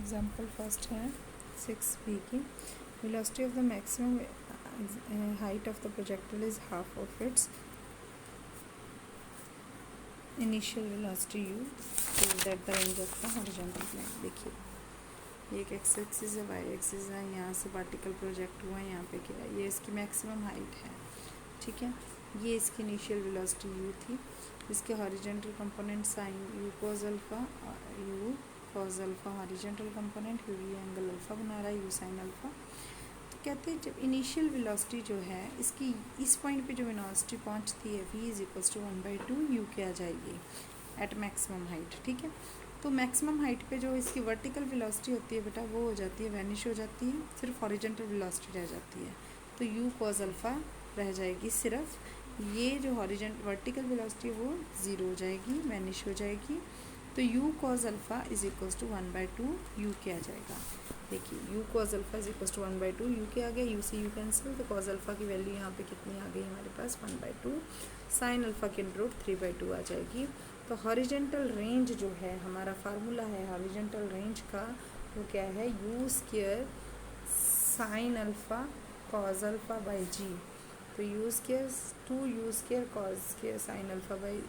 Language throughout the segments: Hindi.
एग्जाम्पल फर्स्ट है 6b की। Velocity of the maximum height of the projectile is half of its initial velocity u that the range of the horizontal plane. देखिए ये एक एक्स एक्सिस है, वाई एक्सिस है, यहाँ से पार्टिकल प्रोजेक्ट हुआ है, यहाँ पे क्या है, ये इसकी मैक्सिमम हाइट है, ठीक है। ये इसकी इनिशियल वेलोसिटी u थी। इसके horizontal component sine u cos alpha horizontal component, you ये एंगल अल्फा बना रहा है, u साइन अल्फा। तो कहते हैं जब इनिशियल वेलोसिटी जो है इसकी इस पॉइंट पे जो वेलोसिटी पहुंचती है v is equals to 1/2 u के आ जाएगी एट मैक्सिमम हाइट, ठीक है। तो मैक्सिमम हाइट पे जो इसकी वर्टिकल वेलोसिटी होती है बेटा वो हो जाती है, वैनिश हो जाती है, सिर्फ हॉरिजॉन्टल वेलोसिटी रह जाती है। तो u कॉस अल्फा रह जाएगी सिर्फ, ये जो वर्टिकल वेलोसिटी है वो ज़ीरो हो जाएगी, वैनिश हो जाएगी। तो u cos alpha is equals to 1/2 u के आ जाएगा। देखिए u cos alpha is equals to 1/2 u के आ गया, u से u कैंसिल, तो कॉस अल्फा की वैल्यू यहाँ पे कितनी आ गई हमारे पास 1/2, साइन अल्फा की रूट 3/2 आ जाएगी। तो हॉरिजॉन्टल रेंज जो है हमारा फार्मूला है हॉरिजॉन्टल रेंज का, वो क्या है u square sine alpha cos alpha by g. तो u square 2u square cos square sine alpha by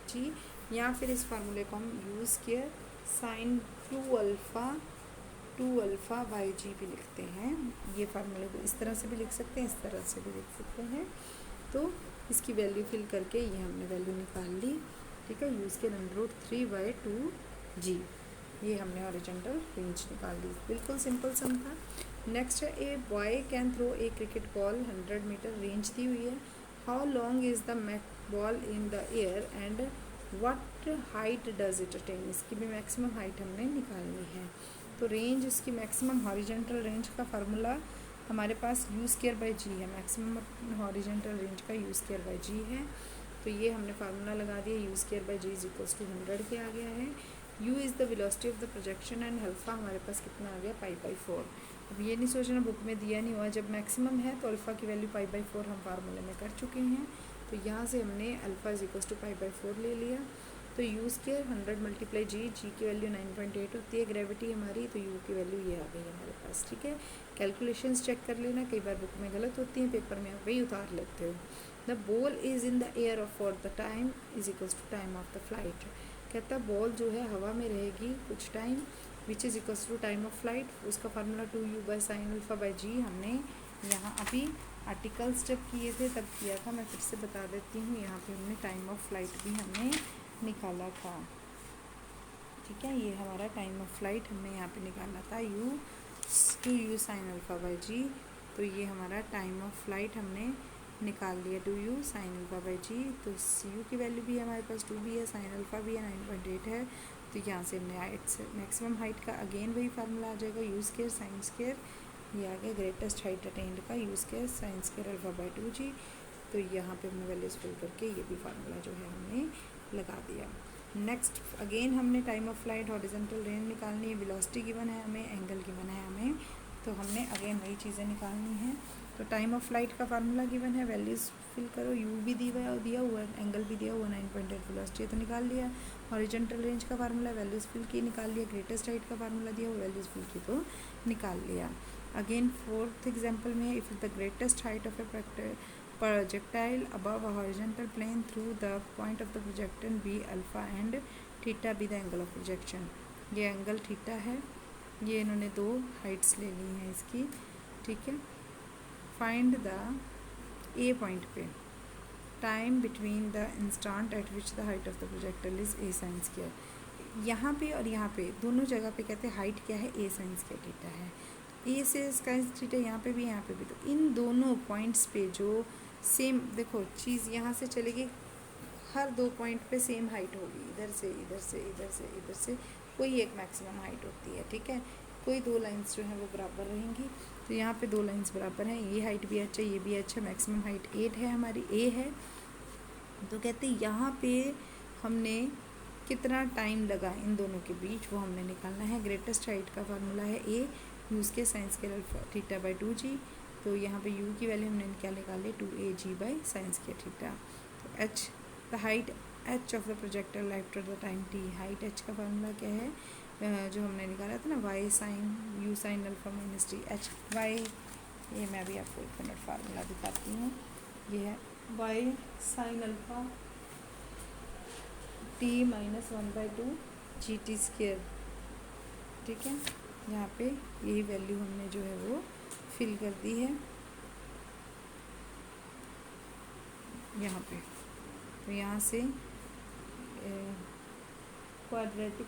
g, या फिर इस फार्मूले को हम u square sine 2 alpha by g भी लिखते हैं। ये फार्मूले को इस तरह से भी लिख सकते हैं, इस तरह से भी लिख सकते हैं। तो इसकी वैल्यू फिल करके ये हमने वैल्यू निकाल ली, ठीक है। u स्क्वायर अंडर रूट 3/2 जी, ये हमने हॉरिजॉन्टल रेंज निकाल दी। बिल्कुल सिंपल सम था। नेक्स्ट है a boy can throw a cricket ball 100 metre, range दी हुई है। How long is the ball in the air and what height does it attain. इसकी भी मैक्सिमम हाइट हमने निकालनी है। तो रेंज इसकी मैक्सिमम हॉरिजॉन्टल रेंज का फार्मूला हमारे पास u स्क्वायर बाई जी है, मैक्सिमम हॉरिजॉन्टल रेंज का u स्क्वायर बाई जी है। तो ये हमने फार्मूला लगा दिया, u square by g is equals to 100 के आ गया है। u is the velocity of the projection and alpha हमारे पास कितना आ गया π/4। अब ये नहीं सोचना बुक में दिया नहीं हुआ, जब मैक्सिमम है तो अल्फ़ा की वैल्यू π/4 हम फार्मूले में कर चुके हैं। तो यहाँ से हमने अल्फ़ा इज इक्वल्स टू π/4 ले लिया। तो u स्क्वायर 100 मल्टीप्लाई जी की वैल्यू 9.8 होती है ग्रेविटी हमारी, तो u की वैल्यू ये आ गई हमारे पास, ठीक है। कैलकुलेशंस चेक कर लेना, कई बार बुक में गलत होती हैं, पेपर में आप वही उतार लेते हो। The ball is in the air for the time is equals to time of the flight. कहता है बॉल जो है हवा में रहेगी कुछ time, which is equals to time of flight. उसका formula 2u by sine alpha by g हमने यहाँ अभी आर्टिकल्स जब किए थे तब किया था, मैं फिर से बता देती हूँ। यहाँ पे हमने टाइम ऑफ फ्लाइट भी हमने निकाला था, ठीक है। ये हमारा टाइम ऑफ फ्लाइट हमने यहाँ पे निकाला था u sign alpha by g. तो ये हमारा टाइम ऑफ फ्लाइट हमने निकाल लिया 2u sign alpha by g. तो u की वैल्यू भी हमारे पास 2 भी है, साइन अल्फा भी है, 9.8 है। तो यहाँ से हमने मैक्सिमम हाइट का अगेन वही फार्मूला आ जाएगा, u स्क्वायर साइन स्क्वायर, ये आ गया ग्रेटेस्ट हाइट अटेंड का u square sine square alpha by 2g। तो यहाँ पे हमने वैल्यूज फिल करके ये भी फार्मूला जो है हमने लगा दिया। नेक्स्ट अगेन हमने time of flight horizontal range निकालनी है, वेलोसिटी गिवन है हमें, एंगल गिवन है हमें, तो हमने अगेन वही चीज़ें निकालनी है। तो टाइम ऑफ फ्लाइट का फार्मूला गिवन है, वैल्यूज़ फिल करो, u भी दिया हुआ है, एंगल भी दिया हुआ 9.8, वेलोसिटी तो निकाल लिया। हॉरिजॉन्टल रेंज का फार्मूला वैल्यूज़ फिल की, निकाल लिया। ग्रेटेस्ट हाइट का फार्मूला दिया हुआ, वैल्यूज़ फिल की तो निकाल लिया। अगेन फोर्थ एग्जाम्पल में, if the greatest height of A projectile above a horizontal plane through the point of the projection be alpha and theta be the angle of projection। ये एंगल थीटा है, ये इन्होंने दो हाइट्स ले ली हैं इसकी, ठीक है। फाइंड द ए पॉइंट पे time between the instant eight which the height of the projectile is a sine square. यहाँ पे और यहाँ पे दोनों जगह पे कहते हैं हाइट क्या है, ए साइन स्क्वायर थीटा है। ए से साइन थीटा यहाँ पे भी यहाँ पे भी, तो इन दोनों पॉइंट्स पे जो सेम देखो चीज़ यहाँ से चलेगी, हर दो पॉइंट पे सेम हाइट होगी, इधर से इधर से इधर से इधर से कोई एक मैक्सिमम हाइट होती है, ठीक है। कोई दो लाइंस जो हैं वो बराबर रहेंगी। तो यहाँ पे दो लाइंस बराबर हैं, ये हाइट भी अच्छा ये भी अच्छा, मैक्सिमम हाइट 8 है हमारी, ए है। तो कहते हैं यहाँ पे हमने कितना टाइम लगा इन दोनों के बीच वो हमने निकालना है। ग्रेटेस्ट हाइट का फार्मूला है ए u के sine square alpha theta by 2g। तो यहाँ पे u की वैल्यू हमने क्या निकाली 2ag by sine square theta. तो h the height h of the projectile after the time t, height h का फार्मूला क्या है जो हमने निकाला था ना y sine u sine alpha minus t h y, ये मैं भी आपको 1 मिनट फार्मूला दिखाती हूँ। ये है y sine alpha t minus 1/2 g t square, ठीक है। यहाँ पे यही वैल्यू हमने जो है वो फिल कर दी है यहाँ पे। तो यहाँ से क्वाड्रेटिक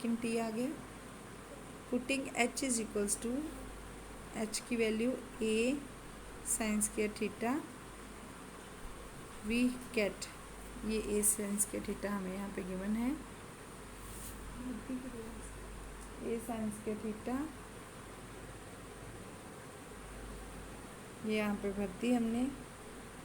इन टी आ गया। Putting h is equals to h की value a sine square theta, we get ये ए साइन स्क्वायर थीटा हमें यहाँ पे गिवन है, ए साइन स्क्वायर थीटा ये यहाँ पे भर दी हमने।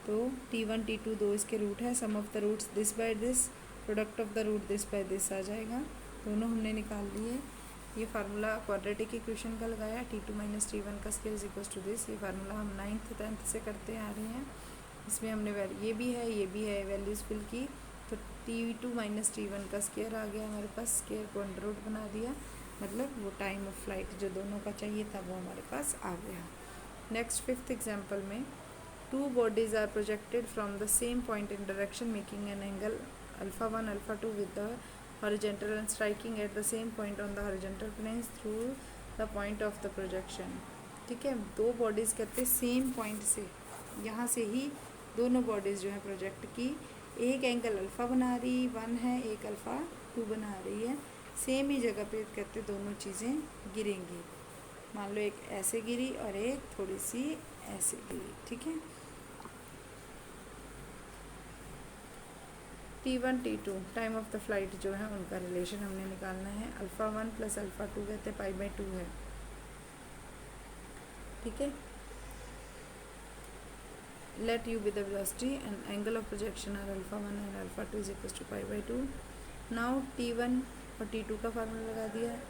तो T1 T2 दो इसके रूट है, sum of the roots this by this, product of the root this by this आ जाएगा। दोनों हमने निकाल लिए। ये फार्मूला क्वाड्रेटिक इक्वेशन का लगाया, T2 माइनस T1 का square is equals to this. ये फार्मूला हम 9th 10th से करते आ रहे हैं। इसमें हमने ये भी है वैल्यूज़ फिल की। तो T2 माइनस T1 का स्क्वायर आ गया हमारे पास, स्क्वायर को अंडर रूट बना दिया, मतलब वो टाइम ऑफ फ्लाइट जो दोनों का चाहिए था वो हमारे पास आ गया। नेक्स्ट 5th एग्जाम्पल में, two bodies are projected from the same point in direction making an angle alpha 1 alpha 2 with the horizontal and striking at the same point on the horizontal planes through the point of the projection, ठीक है। दो बॉडीज़ कहते हैं सेम पॉइंट से, यहाँ से ही दोनों बॉडीज़ जो है प्रोजेक्ट की, एक एंगल अल्फ़ा बना रही 1 है, एक अल्फ़ा 2 बना रही है, सेम ही जगह पे कहते दोनों चीज़ें गिरेंगी। मान लो एक ऐसे गिरी और एक थोड़ी सी ऐसे गिरी, ठीक है। T1 T2 time of the flight जो है उनका रिलेशन हमने निकालना है। अल्फ़ा 1 प्लस अल्फ़ा 2 कहते हैं π/2 है, ठीक है। Let u be the velocity and angle of projection are alpha 1 and alpha 2 is equals to π/2। Now T1 और T2 का फार्मूला लगा दिया है।